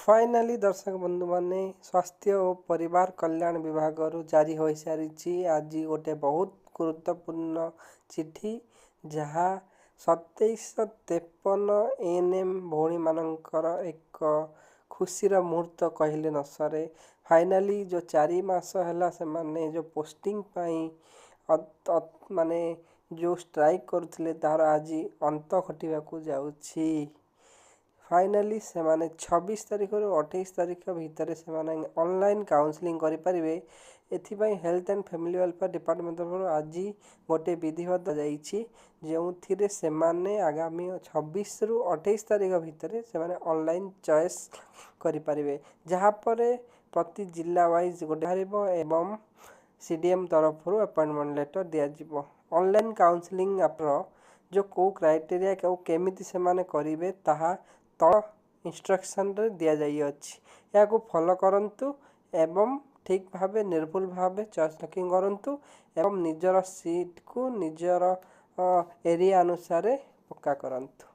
Finally दर्शक बंधु माने स्वास्थ्य और परिवार कल्याण विभाग जारी हो सारी आज गोटे बहुत गुरुत्वपूर्ण चिठी जहाँ 2753 ANM भौणी मानकर एक खुशीर मुहूर्त कहले न सरे। फाइनाली जो 4 मास है से माने जो पोस्टिंग माने जो स्ट्राइक करथिले तार आज अंत घटिबाकू जाउछि। फाइनाली से माने 26 तारीख रु 28 तारीख भितर से माने ऑनलाइन काउंसलिंग करि परिबे। एथिपाई health and family welfare department तरफ आज गोटे विधिवत जाइछि जो से माने आगामी 26 रु 28 तारीख भितर से माने ऑनलाइन चॉइस करि परिबे, जहाँ पर प्रति जिला वाइज गोटे हरिबो एवं CDM तरफ अपॉइंटमेंट लेटर दिया जिवो। ऑनलाइन काउंसलिंग आपरो जो को क्राइटेरिया को केमिति से माने करिवे ताहा तल इंस्ट्रक्शन रे दिया जाई अछि। या को फॉलो करंतु एवं ठीक भावे निर्भुल भावे चॉइस लॉकिंग करंतु एवं निजर सीट को निजर एरिया अनुसार पक्का करंतु।